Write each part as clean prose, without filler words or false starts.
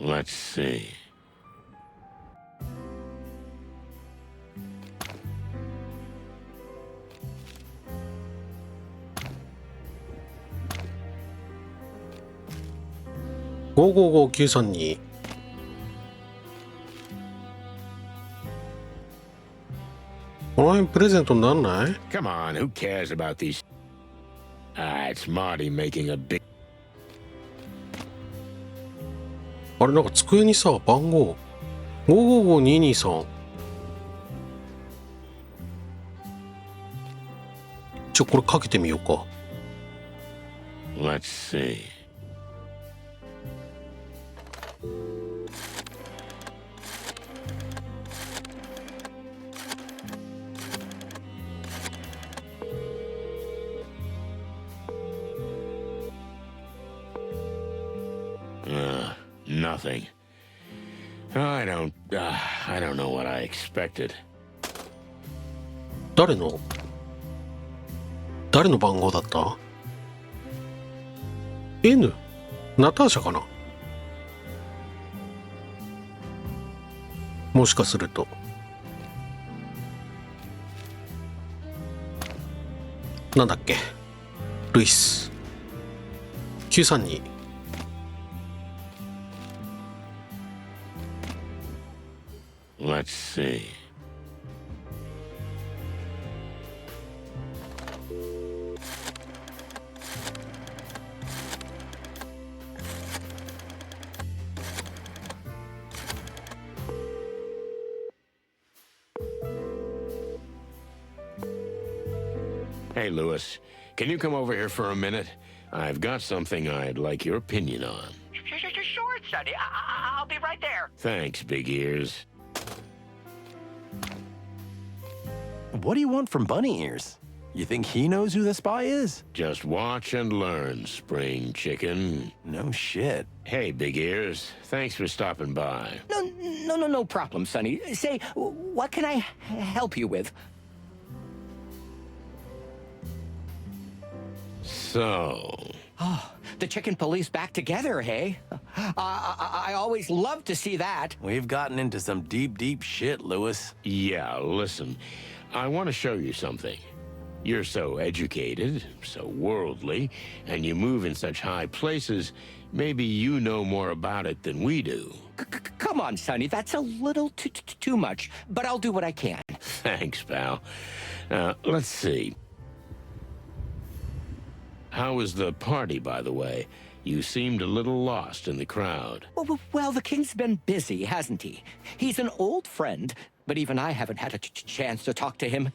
Let's see. $555-932この辺プレゼントになんない？ Come on, who cares about these? It's Marty making a big. あれなんか机にさ番号555223これかけてみようか。 Let's see. Nothing. I don't know what I expected. 誰の番号だった？ N？ ナターシャかな？もしかするとなんだっけ？ルイス932。Let's see. Hey, Lewis, can you come over here for a minute? I've got something I'd like your opinion on. Sure, Sonny. I'll be right there. Thanks, Big Ears. What do you want from Bunny Ears? You think he knows who the spy is? Just watch and learn, Spring Chicken. No shit. Hey, Big Ears, thanks for stopping by. No problem, Sonny. Say, what can I help you with? So... Oh, the chicken police back together, hey? I always love to see that. We've gotten into some deep shit, Lewis. Yeah, listen. I want to show you something. You're so educated, so worldly, and you move in such high places, maybe you know more about it than we do. Come on, Sonny, that's a little too much, but I'll do what I can. Thanks, pal. Let's see. How was the party, by the way? You seemed a little lost in the crowd. Well, the king's been busy, hasn't he? He's an old friend, but even I haven't had a chance to talk to him.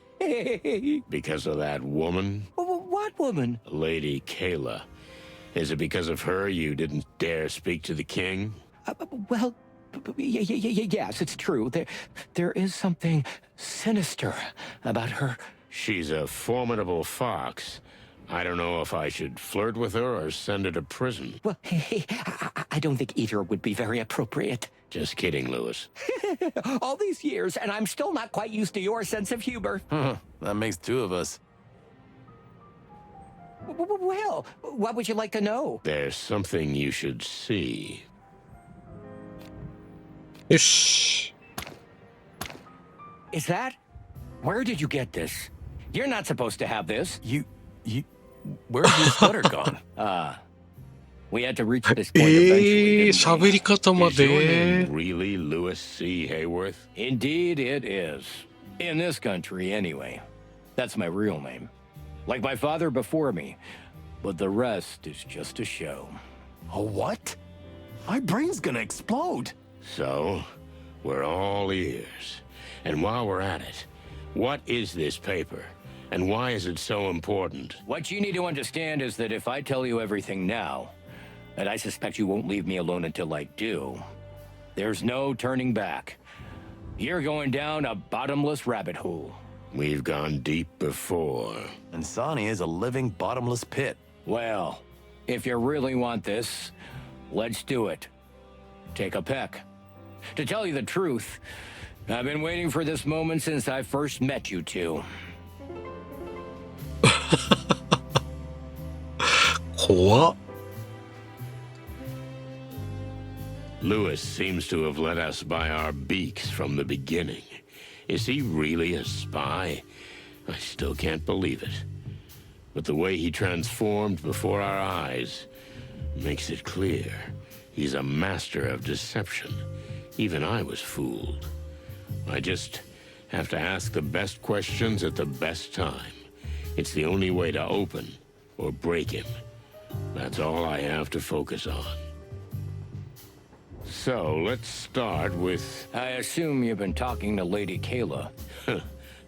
Because of that woman? What woman? Lady Kayla. Is it because of her you didn't dare speak to the king? Well, yes, it's true. There is something sinister about her. She's a formidable fox. I don't know if I should flirt with her or send her to prison. Well, I don't think either would be very appropriate. Just kidding, Lewis. All these years, and I'm still not quite used to your sense of humor. That makes two of us. Well, what would you like to know? There's something you should see. よし。 Is that? Where did you get this? You're not supposed to have this. Where's your stutter gone? We had to reach this point eventually. 喋り方ま Is your で。 name really Lewis C. Hayworth? Indeed it is. In this country, anyway. That's my real name. Like my father before me. But the rest is just a show. A what? My brain's gonna explode. So, we're all ears. And while we're at it, what is this paper? And why is it so important? What you need to understand is that if I tell you everything now, and I suspect you won't leave me alone until I do, there's no turning back. You're going down a bottomless rabbit hole. We've gone deep before. And Sonny is a living bottomless pit. Well, if you really want this, let's do it. Take a peck. To tell you the truth, I've been waiting for this moment since I first met you two. 怖っ。Lewis seems to have led us by our beaks from the beginning. Is he really a spy? I still can't believe it. But the way he transformed before our eyes makes it clear. He's a master of deception. Even I was fooled. I just have to ask the best questions at the best time. It's the only way to open or break him. That's all I have to focus on. So, let's start with... I assume you've been talking to Lady Kayla.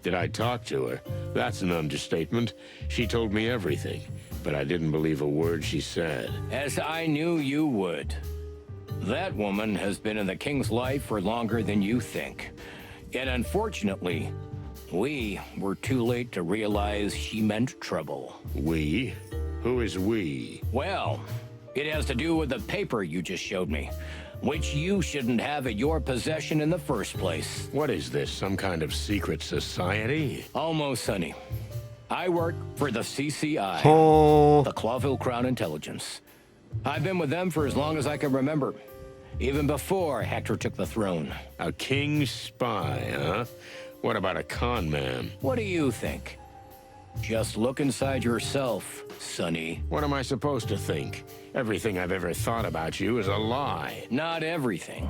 Did I talk to her? That's an understatement. She told me everything, but I didn't believe a word she said. As I knew you would. That woman has been in the king's life for longer than you think. Yet unfortunately, we were too late to realize she meant trouble. We? Who is we? Well, it has to do with the paper you just showed me, which you shouldn't have at your possession in the first place. What is this, some kind of secret society? Almost, Sonny. I work for the CCI, ほー the Clawville Crown Intelligence. I've been with them for as long as I can remember, even before Hector took the throne. A king's spy, huh? What about a con man? What do you think? Just look inside yourself, Sonny. What am I supposed to think? Everything I've ever thought about you is a lie. Not everything.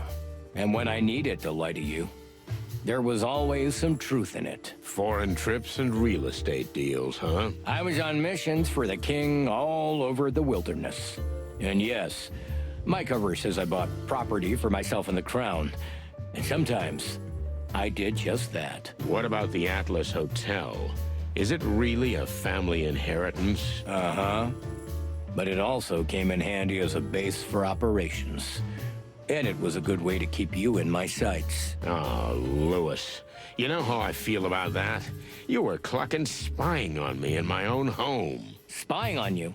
And when I needed to lie to you, there was always some truth in it. Foreign trips and real estate deals, huh? I was on missions for the king all over the wilderness. And yes, my cover says I bought property for myself and the crown. And sometimes, I did just that. What about the Atlas Hotel? Is it really a family inheritance? Uh-huh. But it also came in handy as a base for operations. And it was a good way to keep you in my sights. Oh, Lewis. You know how I feel about that? You were clucking spying on me in my own home. Spying on you?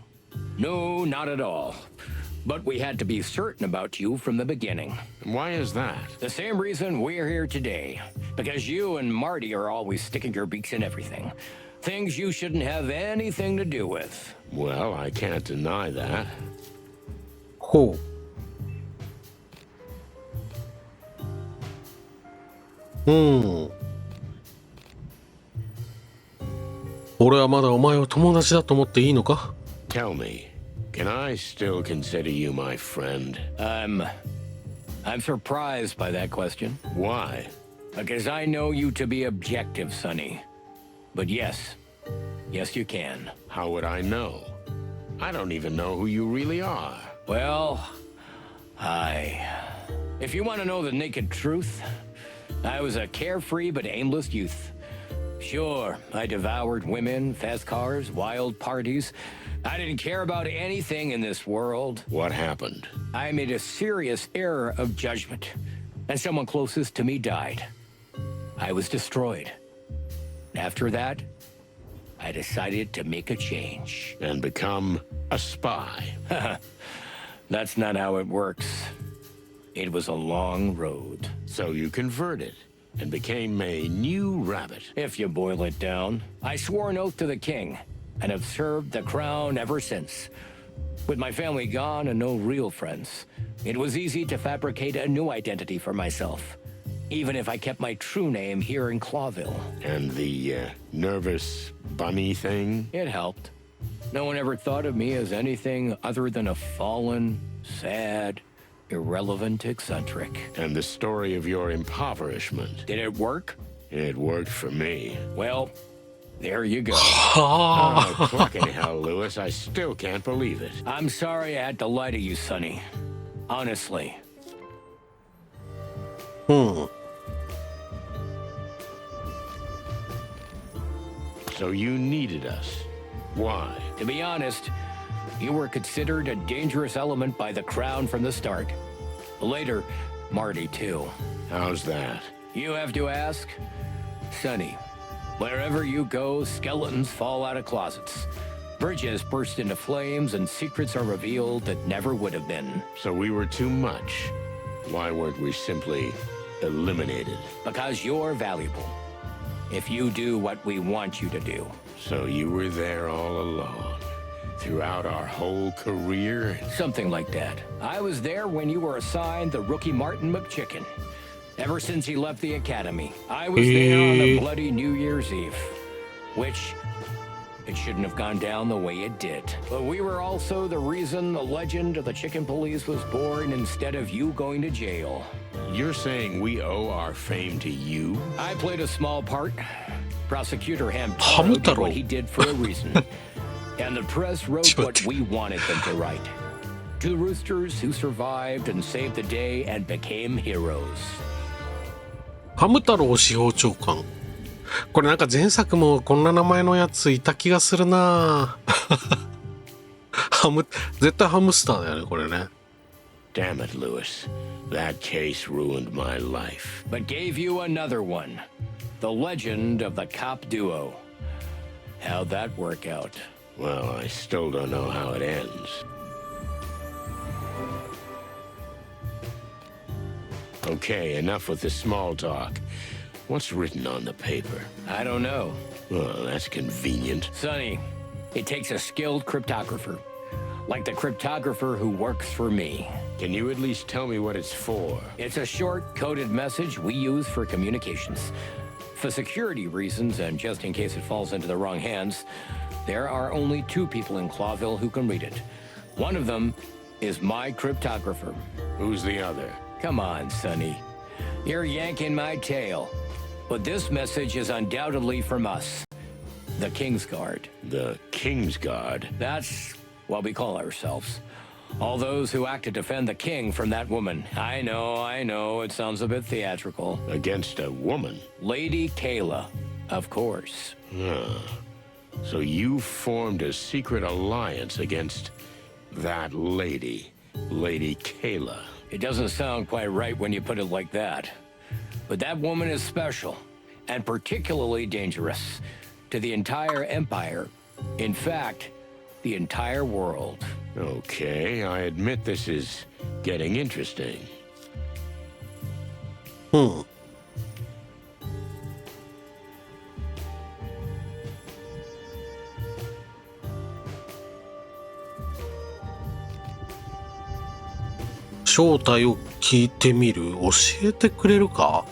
No, not at all. But we had to be certain about you from the beginning. Why is that? The same reason we're here today. Because you and Marty are always sticking your beaks in everything. Things you shouldn't have anything to do with. Well, I can't deny that. ほう。俺はまだお前を友達だと思っていいのか？ Tell me, can I still consider you my friend? I'm surprised by that question. Why? Because I know you to be objective, Sonny. But yes, you can. How would I know? I don't even know who you really are. Well, if you want to know the naked truth, I was a carefree but aimless youth. Sure, I devoured women, fast cars, wild parties. I didn't care about anything in this world. What happened? I made a serious error of judgment, and someone closest to me died. I was destroyed. After that, I decided to make a change. And become a spy. That's not how it works. It was a long road. So you converted and became a new rabbit. If you boil it down, I swore an oath to the king and have served the crown ever since. With my family gone and no real friends, it was easy to fabricate a new identity for myself, even if I kept my true name here in Clawville. And the nervous bunny thing? It helped. No one ever thought of me as anything other than a fallen, sad, irrelevant eccentric. And the story of your impoverishment. Did it work? It worked for me. Well, there you go. Oh, fucking hell, Lewis. I still can't believe it. I'm sorry I had to lie to you, Sonny. Honestly. So you needed us. Why? To be honest, you were considered a dangerous element by the crown from the start. Later, Marty too. How's that? You have to ask? Sonny, wherever you go, skeletons fall out of closets. Bridges burst into flames and secrets are revealed that never would have been. So we were too much. Why weren't we simply eliminated? Because you're valuable. If you do what we want you to do. So you were there all along. throughout our whole career? Something like that. I was there when you were assigned the rookie Martin McChicken. Ever since he left the academy, I was there on a bloody New Year's Eve. Which, it shouldn't have gone down the way it did. But we were also the reason the legend of the chicken police was born instead of you going to jail. You're saying we owe our fame to you? I played a small part. Prosecutor Hamtaro did what he did for a reason. And the press wrote what we wanted them to write. Two roosters who survived and saved the day and became heroes. ハム太郎司法長官。これなんか前作もこんな名前のやついた気がするな絶対ハムスターだよね、これね。Damn it, Lewis. That case ruined my life. But gave you another one. The legend of the cop duo. How'd that work out? Well, I still don't know how it ends. Okay, enough with the small talk. What's written on the paper? I don't know. Well, that's convenient. Sonny, it takes a skilled cryptographer. Like the cryptographer who works for me. Can you at least tell me what it's for? It's a short, coded message we use for communications. For security reasons, and just in case it falls into the wrong hands, there are only two people in Clawville who can read it. One of them is my cryptographer. Who's the other? Come on, Sonny. You're yanking my tail. But this message is undoubtedly from us. The Kingsguard. The Kingsguard? That's what we call ourselves. All those who act to defend the king from that woman. I know, it sounds a bit theatrical. Against a woman? Lady Kayla, of course. So you formed a secret alliance against that lady, Lady Kayla. It doesn't sound quite right when you put it like that. But that woman is special, and particularly dangerous to the entire empire. In fact, the entire world. Okay, I admit this is getting interesting. 正体を聞いてみる。教えてくれるか？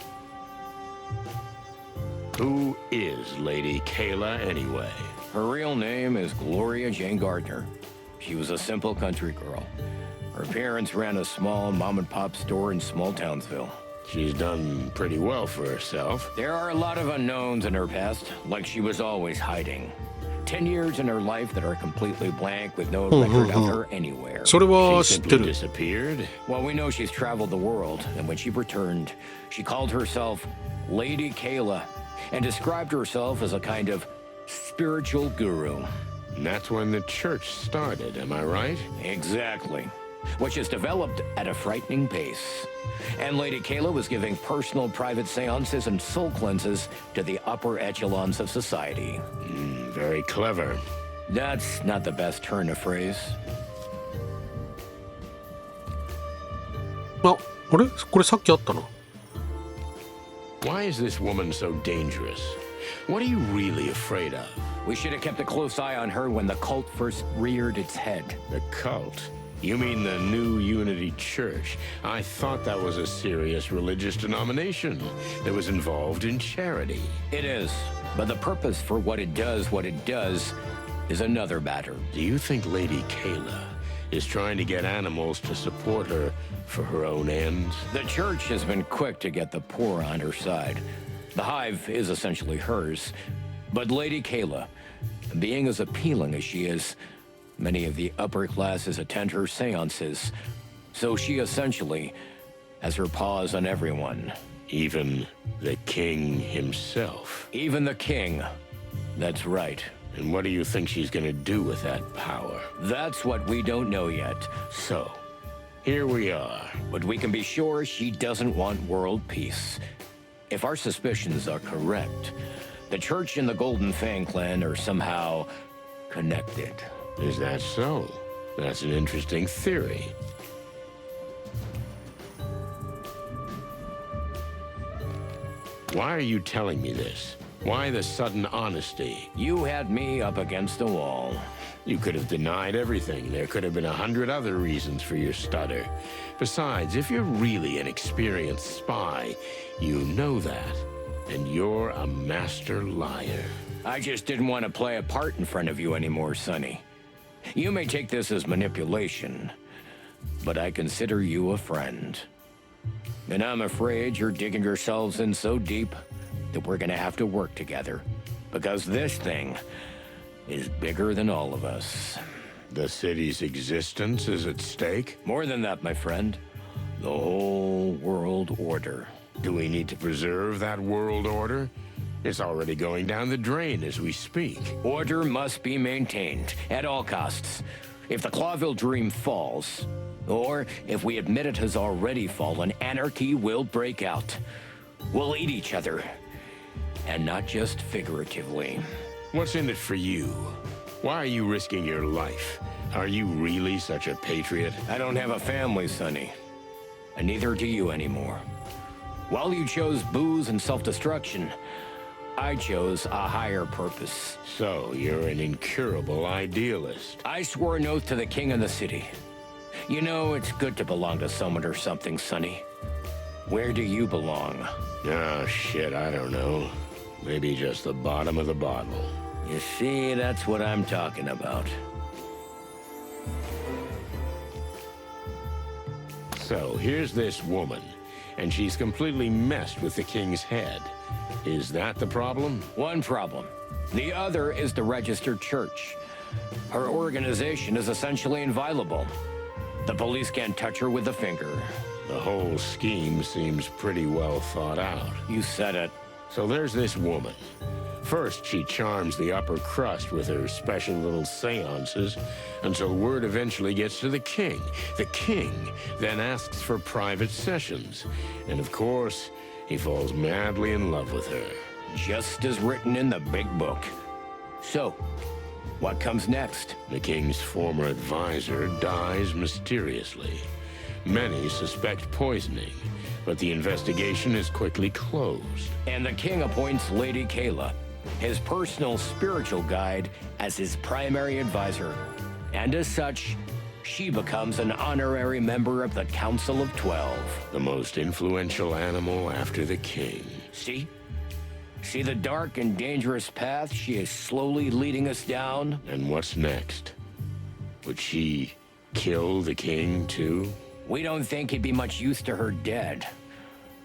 Who is Lady Kayla anyway? Her real name is Gloria Jane Gardner. She was a simple country girl. Her parents ran a small mom-and-pop store in small Townsville. She's done pretty well for herself. There are a lot of unknowns in her past, like she was always hiding. 10 years in her life that are completely blank with no record of her anywhere. それは She 知って simply る。 disappeared. Well, we know she's traveled the world, and when she returned, she called herself Lady Kayla and described herself as a kind of spiritual guru. And that's when the church started, am I right? Exactly. Which has developed at a frightening pace. And Lady Kayla was giving personal private seances and soul cleanses to the upper echelons of society. Very clever. That's not the best turn of phrase. あ、あれ？これさっきあったな。 Why is this woman so dangerous? What are you really afraid of? We should have kept a close eye on her when the cult first reared its head. The cult? You mean the New Unity Church? I thought that was a serious religious denomination that was involved in charity. It is, but the purpose for what it does is another matter. Do you think Lady Kayla is trying to get animals to support her for her own ends? The church has been quick to get the poor on her side. The Hive is essentially hers. But Lady Kayla, being as appealing as she is, many of the upper classes attend her seances. So she essentially has her paws on everyone. Even the king himself. Even the king. That's right. And what do you think she's gonna do with that power? That's what we don't know yet. So, here we are. But we can be sure she doesn't want world peace. If our suspicions are correct, the church and the Golden Fang clan are somehow connected. Is that so? That's an interesting theory. Why are you telling me this? Why the sudden honesty? You had me up against the wall. You could have denied everything. There could have been 100 other reasons for your stutter. Besides, if you're really an experienced spy, you know that. And you're a master liar. I just didn't want to play a part in front of you anymore, Sonny. You may take this as manipulation, but I consider you a friend. And I'm afraid you're digging yourselves in so deep that we're gonna have to work together. Because this thing is bigger than all of us. The city's existence is at stake? More than that, my friend. The whole world order. Do we need to preserve that world order? It's already going down the drain as we speak. Order must be maintained at all costs. If the Clawville dream falls, or if we admit it has already fallen, anarchy will break out. We'll eat each other. And not just figuratively. What's in it for you? Why are you risking your life? Are you really such a patriot? I don't have a family, Sonny. And neither do you anymore. While you chose booze and self-destruction, I chose a higher purpose. So, you're an incurable idealist. I swore an oath to the king of the city. You know, it's good to belong to someone or something, Sonny. Where do you belong? Oh, shit, I don't know. Maybe just the bottom of the bottle. You see, that's what I'm talking about. So, here's this woman, and she's completely messed with the king's head. Is that the problem? One problem. The other is the registered church. Her organization is essentially inviolable. The police can't touch her with a finger. The whole scheme seems pretty well thought out. You said it. So there's this woman. First, she charms the upper crust with her special little seances until word eventually gets to the king. The king then asks for private sessions. And of course, he falls madly in love with her. Just as written in the big book. So, what comes next? The king's former advisor dies mysteriously. Many suspect poisoning, but the investigation is quickly closed. And the king appoints Lady Kayla, his personal spiritual guide, as his primary advisor. And as such, she becomes an honorary member of the Council of 12. The most influential animal after the king. See? See the dark and dangerous path she is slowly leading us down? And what's next? Would she kill the king, too? We don't think he'd be much use to her dead.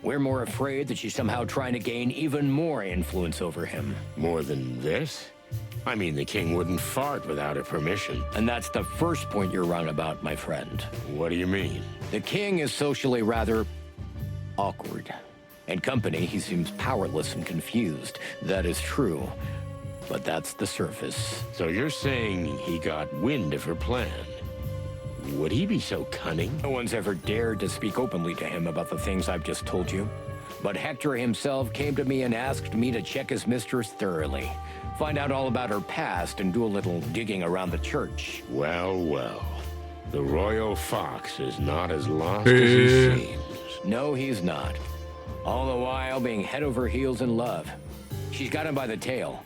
We're more afraid that she's somehow trying to gain even more influence over him. More than this? I mean, the king wouldn't fart without her permission. And that's the first point you're wrong about, my friend. What do you mean? The king is socially rather awkward. In company, he seems powerless and confused. That is true. But that's the surface. So you're saying he got wind of her plan? Would he be so cunning? No one's ever dared to speak openly to him about the things I've just told you. But Hector himself came to me and asked me to check his mistress thoroughly. Find out all about her past and do a little digging around the church. Well, well. The royal fox is not as lost as he seems. No, he's not. All the while being head over heels in love. She's got him by the tail.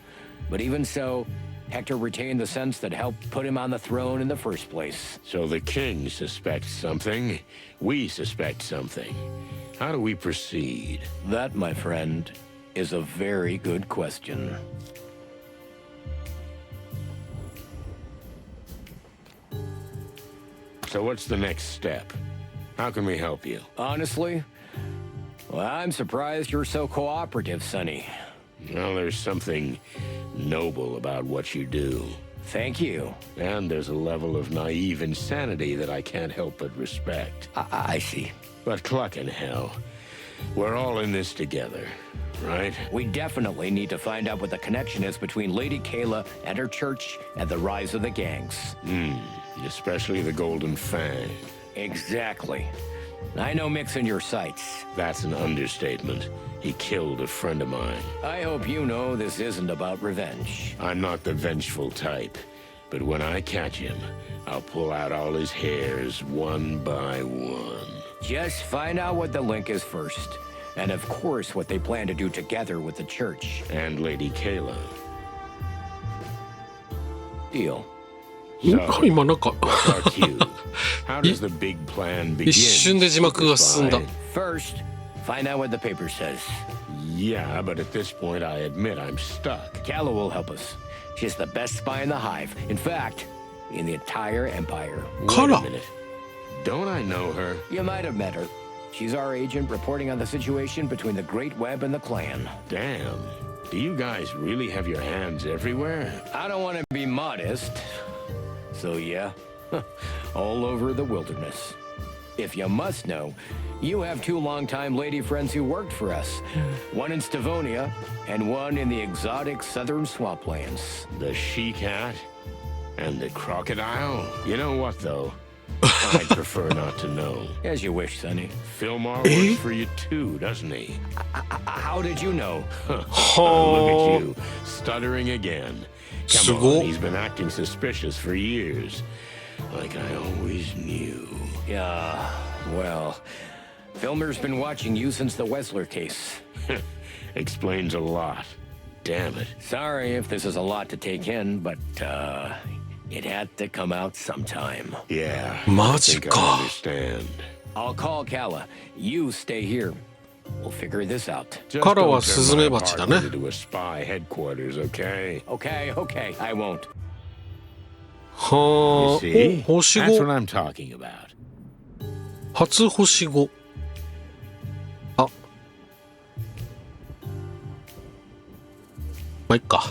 But even so, Hector retained the sense that helped put him on the throne in the first place. So the king suspects something. We suspect something. How do we proceed? That, my friend, is a very good question. So what's the next step? How can we help you? Honestly, well, I'm surprised you're so cooperative, Sonny. Well, there's something noble about what you do. Thank you. And there's a level of naive insanity that I can't help but respect. I see. But clucking hell, we're all in this together, right? We definitely need to find out what the connection is between Lady Kayla and her church and the rise of the gangs. Especially the Golden Fang. Exactly. I know Mick's in your sights. That's an understatement. He killed a friend of mine. I hope you know this isn't about revenge. I'm not the vengeful type, but when I catch him, I'll pull out all his hairs one by one. Just find out what the link is first. And of course, what they plan to do together with the church. And Lady Kayla. Deal. So, 今なんか what's our cue? How does the big plan begin? 一瞬で字幕が進んだ。 First, find out what the paper says. Yeah, but at this point, I admit I'm stuck. Calla will help us. She's the best spy in the Hive. In fact, in the entire Empire. Wait Kara. a minute. Don't I know her? You might have met her. She's our agent reporting on the situation between the Great Web and the Clan. Damn. Do you guys really have your hands everywhere? I don't want to be modest. So yeah, all over the wilderness. If you must know, you have two longtime lady friends who worked for us. One in Stavonia and one in the exotic southern swamplands. The she-cat and the crocodile? You know what, though? I'd prefer not to know. As you wish, Sonny. Fillmore works for you too, doesn't he? How did you know? Look at you, stuttering again. Come Sugo. on, he's been acting suspicious for years. Like I always knew. Yeah, well, Filmer's been watching you since the Wessler case. Explains a lot. Damn it. Sorry if this is a lot to take in, but, it had to come out sometime. Yeah, I マジ think I か。 understand. I'll call Calla. You stay here. We'll figure this out. Just カラは don't turn スズメ my バチだね。 apartment into a spy headquarters, okay? Okay, I won't. は You あ。 see? お、星 That's what 5。 I'm talking about. 初星5。あ。まあ、いっか。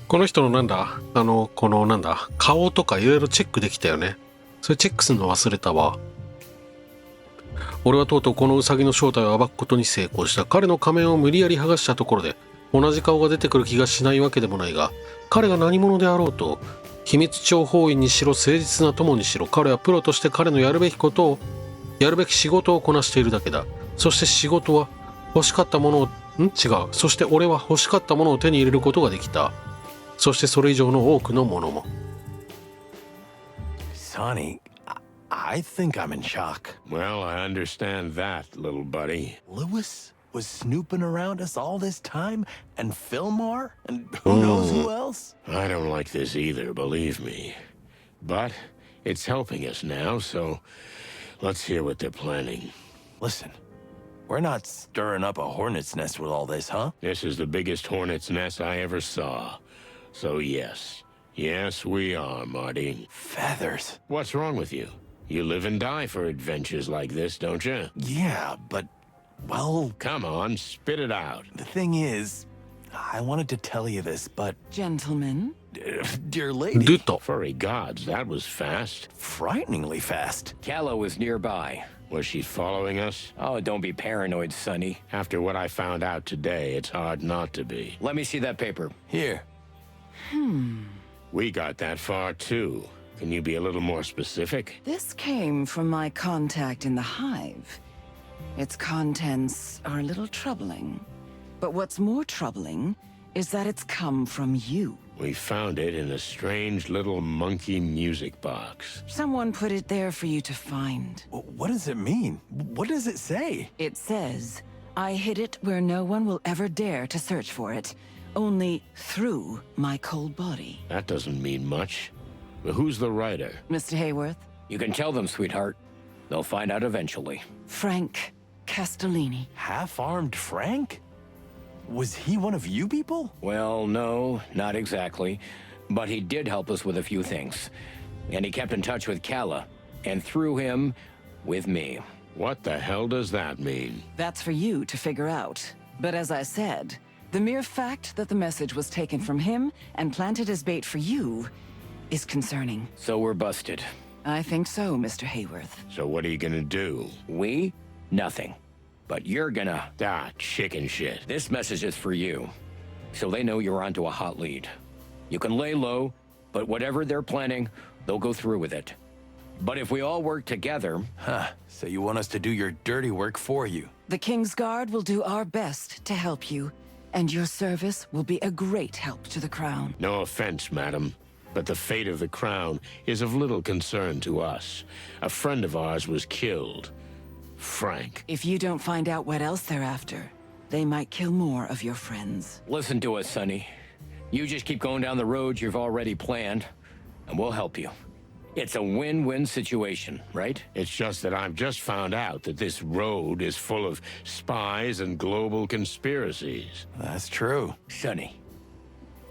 この人のなんだこのなんだ顔とかいろいろチェックできたよね。それチェックするの忘れたわ。俺はとうとうこのウサギの正体を暴くことに成功した。彼の仮面を無理やり剥がしたところで同じ顔が出てくる気がしないわけでもないが、彼が何者であろうと秘密諜報員にしろ誠実な友にしろ、彼はプロとして彼のやるべき仕事をこなしているだけだ。そして仕事は欲しかったものをそして俺は欲しかったものを手に入れることができた。そしてそれ以上の多くのものも。 Sonny, I think I'm in shock. Well, I understand that, little buddy. Lewis was snooping around us all this time, and Fillmore, and who knows who else? I don't like this either, believe me. But it's helping us now, so let's hear what they're planning. Listen, we're not stirring up a hornet's nest with all this, huh? This is the biggest hornet's nest I ever saw. So yes. Yes, we are, Marty. Feathers. What's wrong with you? You live and die for adventures like this, don't you? Yeah, but, well, Come on, spit it out. the thing is, I wanted to tell you this, but, Gentlemen, dear 出 lady, た。 Furry gods, that was fast. frighteningly fast. Calla was nearby. Was she following us? Oh, don't be paranoid, Sonny. After what I found out today, it's hard not to be. Let me see that paper. Here, We got that far, too. Can you be a little more specific? this came from my contact in the Hive. Its contents are a little troubling. But what's more troubling is that it's come from you. We found it in a strange little monkey music box. Someone put it there for you to find. what does it mean? What does it say? It says, I hid it where no one will ever dare to search for it. Only through my cold body. That doesn't mean much. But who's the writer? Mr. Hayworth, You can tell them, sweetheart. They'll find out eventually. Frank Castellini. Half-armed Frank? Was he one of you people? Well, no, not exactly. But he did help us with a few things. And he kept in touch with Calla. And through him, with me. What the hell does that mean? That's for you to figure out. But as I said, the mere fact that the message was taken from him and planted as bait for you is concerning. So we're busted. I think so, Mr. Hayworth. So what are you gonna do? We? Nothing. But you're gonna... Ah, chicken shit. This message is for you. So they know you're onto a hot lead. You can lay low, but whatever they're planning, they'll go through with it. But if we all work together... Huh, so you want us to do your dirty work for you. The King's Guard will do our best to help you, and your service will be a great help to the Crown. No offense, madam, but the fate of the crown is of little concern to us. A friend of ours was killed. Frank. If you don't find out what else they're after, they might kill more of your friends. Listen to us, Sonny. You just keep going down the road you've already planned, and we'll help you. It's a win-win situation, right? It's just that I've just found out that this road is full of spies and global conspiracies. That's true. Sonny,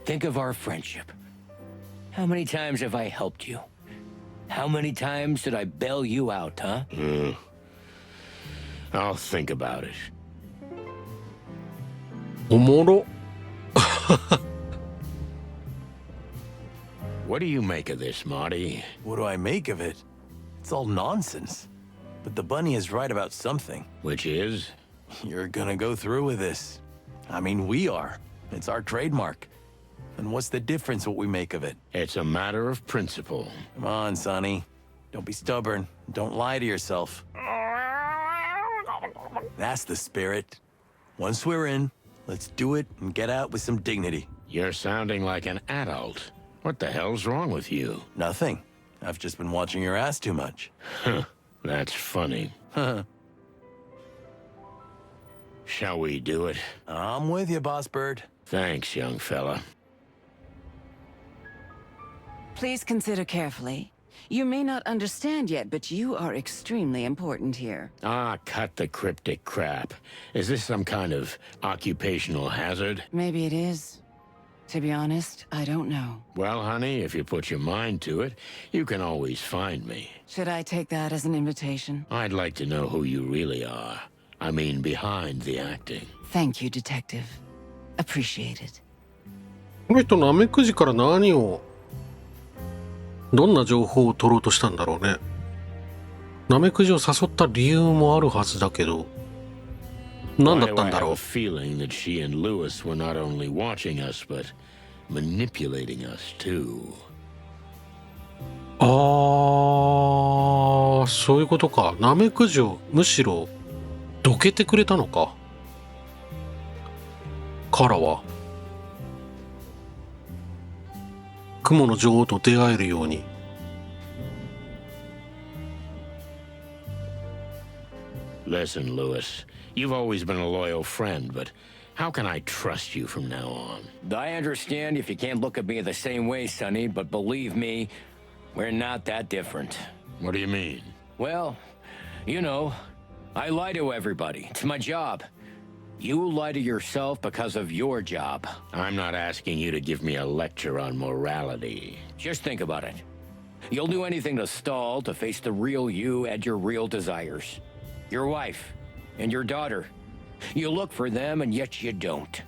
think of our friendship. How many times have I helped you? How many times did I bail you out, huh? I'll think about it. おもろ。 What do you make of this, Marty? What do I make of it? It's all nonsense. But the bunny is right about something. Which is? You're gonna go through with this. I mean, we are. It's our trademark. And what's the difference what we make of it? It's a matter of principle. Come on, Sonny. Don't be stubborn. Don't lie to yourself. That's the spirit. Once we're in, let's do it and get out with some dignity. You're sounding like an adult. What the hell's wrong with you? Nothing. I've just been watching your ass too much. Huh. That's funny. Shall we do it? I'm with you, Boss Bird. Thanks, young fella. Please consider carefully. You may not understand yet, but you are extremely important here. Ah, cut the cryptic crap. Is this some kind of occupational hazard? Maybe it is. To be honest, I don't know. Well, honey, if you put your mind to it, you can always find me. Should I take that as an invitation? I'd like to know who you really are. I mean, behind the acting. Thank you, Detective. Appreciate it. この人ナメクジから何をどんな情報を取ろうとしたんだろうね。ナメクジを誘った理由もあるはずだけど、何だったんだろう。 I have a feeling that she and Lewis were not only watching us, but manipulating us too. ああ、そういうことか。ナメクジをむしろどけてくれたのか。カラは雲の女王と出会えるように。Listen, Lewis, you've always been a loyal friend, but how can I trust you from now on? I understand if you can't look at me the same way, Sonny, but believe me, we're not that different. What do you mean? Well, you know, I lie to everybody. It's my job. You lie to yourself because of your job. I'm not asking you to give me a lecture on morality. Just think about it. You'll do anything to stall to face the real you and your real desires. Your wife and your daughter. You look for them and yet you don't.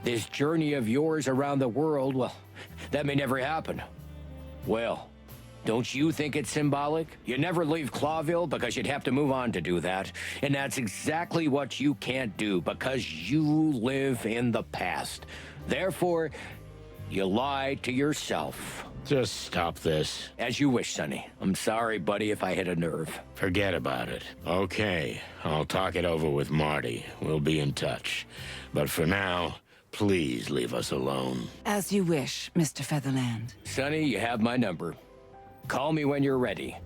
This journey of yours around the world, well, that may never happen. Well, don't you think it's symbolic? You never leave Clawville because you'd have to move on to do that. And that's exactly what you can't do because you live in the past. Therefore, you lie to yourself. Just stop this. As you wish, Sonny. I'm sorry, buddy, if I hit a nerve. Forget about it. Okay, I'll talk it over with Marty. We'll be in touch. But for now, please leave us alone. As you wish, Mr. Featherland. Sonny, you have my number. Call me when you're ready.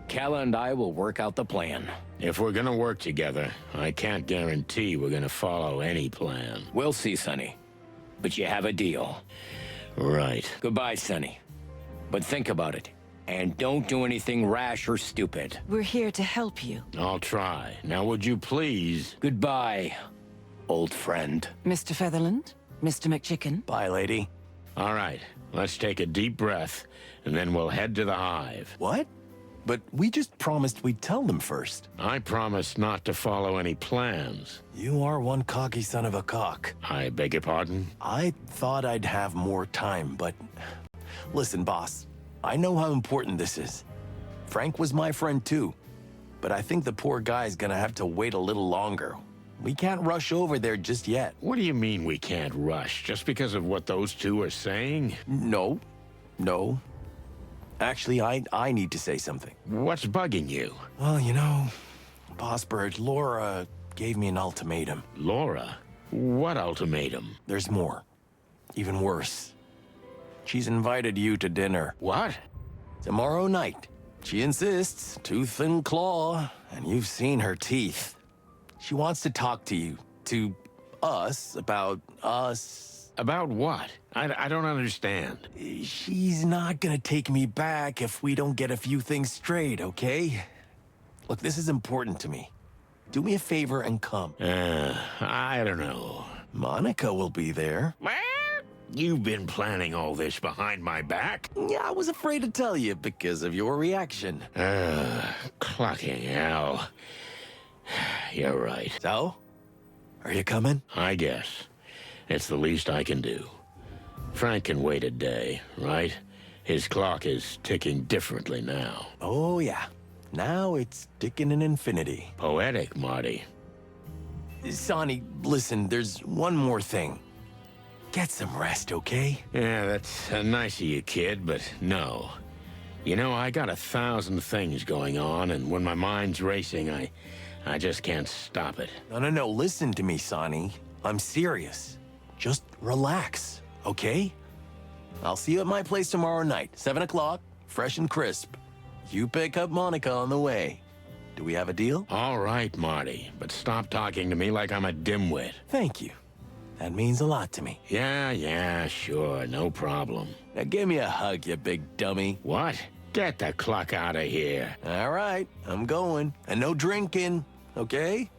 Kala and I will work out the plan. If we're gonna work together, I can't guarantee we're gonna follow any plan. We'll see, Sonny. But you have a deal. Right. Goodbye, Sonny. But think about it. And don't do anything rash or stupid. We're here to help you. I'll try. Now would you please? Goodbye, old friend. Mr. Featherland? Mr. McChicken? Bye, lady. All right, let's take a deep breath, and then we'll head to the hive. What? But we just promised we'd tell them first. I promised not to follow any plans. You are one cocky son of a cock. I beg your pardon? I thought I'd have more time, but... Listen, boss. I know how important this is. Frank was my friend too. But I think the poor guy's gonna have to wait a little longer. We can't rush over there just yet. What do you mean we can't rush? Just because of what those two are saying? No. No. Actually, I need to say something. What's bugging you? Well, you know, Boss Bird, Laura gave me an ultimatum. Laura? What ultimatum? There's more. Even worse. She's invited you to dinner. What? Tomorrow night. She insists, tooth and claw, And you've seen her teeth. She wants to talk to you, to us, about us. About what? I don't understand. She's not gonna take me back if we don't get a few things straight, okay? Look, this is important to me. Do me a favor and come. I don't know. Monica will be there. Well, you've been planning all this behind my back? Yeah, I was afraid to tell you because of your reaction. Clucking hell. You're right. So? Are you coming? I guess. It's the least I can do. Frank can wait a day, right? His clock is ticking differently now. Oh, yeah. Now it's ticking in infinity. Poetic, Marty. Sonny, listen, there's one more thing. Get some rest, okay? Yeah, that's nice of you, kid, but no. You know, I got 1,000 things going on, and when my mind's racing, I just can't stop it. No, listen to me, Sonny. I'm serious. Just relax, okay? I'll see you at my place tomorrow night, 7 o'clock, fresh and crisp. You pick up Monica on the way. Do we have a deal? All right, Marty, but stop talking to me like I'm a dimwit. Thank you. That means a lot to me. Yeah, sure, no problem. Now give me a hug, you big dummy. What? Get the cluck out of here. All right, I'm going. And no drinking, okay?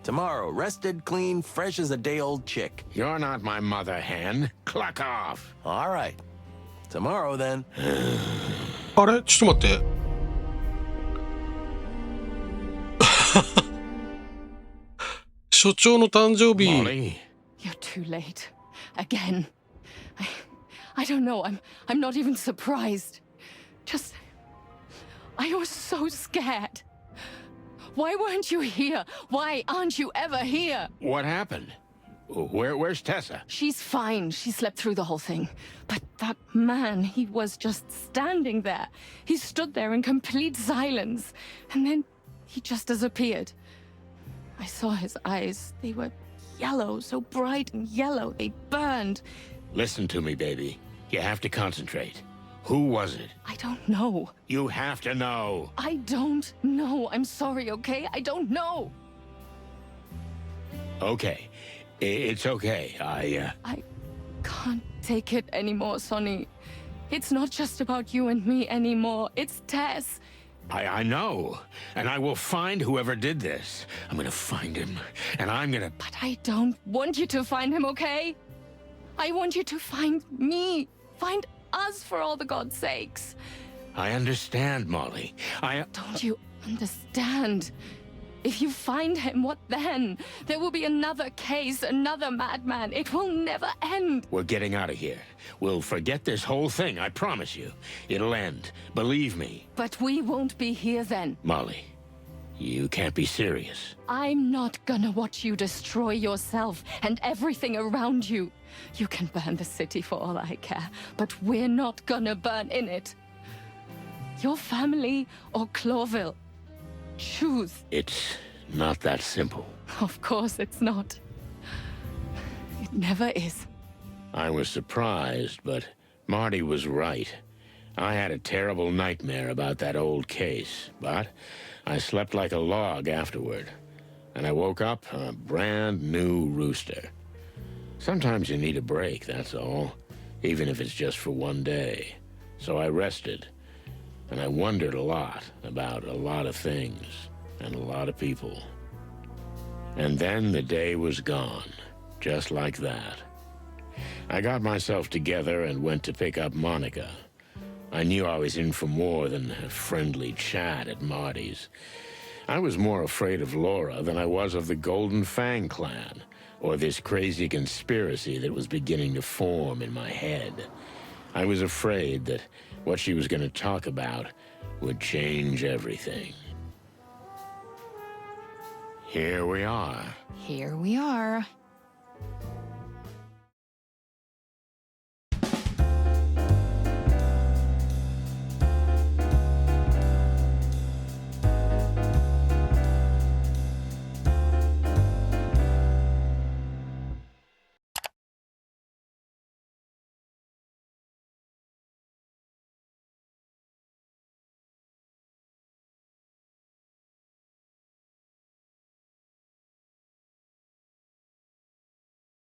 Tomorrow, rested, clean, fresh as a day-old chick. You're not my mother hen. Cluck off. All right. Tomorrow, then. あれちょっと待って。所長の誕生日。 Molly, You're too late. Again. I don't know. I'm not even surprised. Just I was so scared. Why weren't you here? Why aren't you ever here? what happened? Where's Tessa? She's fine. She slept through the whole thing. But that man, he was just standing there. He stood there in complete silence. And then he just disappeared. I saw his eyes. They were yellow, so bright and yellow. They burned. Listen to me, baby. You have to concentrate. Who was it? I don't know. You have to know. I don't know. I'm sorry, okay? I don't know. Okay. It's okay. I can't take it anymore, Sonny. It's not just about you and me anymore. It's Tess. I know. And I will find whoever did this. I'm gonna find him. And I'm gonna... But I don't want you to find him, okay? I want you to find me. Find us, for all the God's sakes. I understand, Molly. Don't you understand? If you find him, what then? There will be another case, another madman. It will never end. We're getting out of here. We'll forget this whole thing, I promise you. It'll end. Believe me. But we won't be here then. Molly, you can't be serious. I'm not gonna watch you destroy yourself and everything around you. You can burn the city for all I care, but we're not gonna burn in it. Your family or Clawville. Choose. It's not that simple. Of course it's not. It never is. I was surprised, but Marty was right. I had a terrible nightmare about that old case, but I slept like a log afterward. And I woke up a brand new rooster. Sometimes you need a break, that's all. Even if it's just for one day. So I rested. And I wondered a lot about a lot of things and a lot of people. And then the day was gone, just like that. I got myself together and went to pick up Monica. I knew I was in for more than a friendly chat at Marty's. I was more afraid of Laura than I was of the Golden Fang clan, or this crazy conspiracy that was beginning to form in my head. I was afraid that what she was going to talk about would change everything. Here we are. Here we are.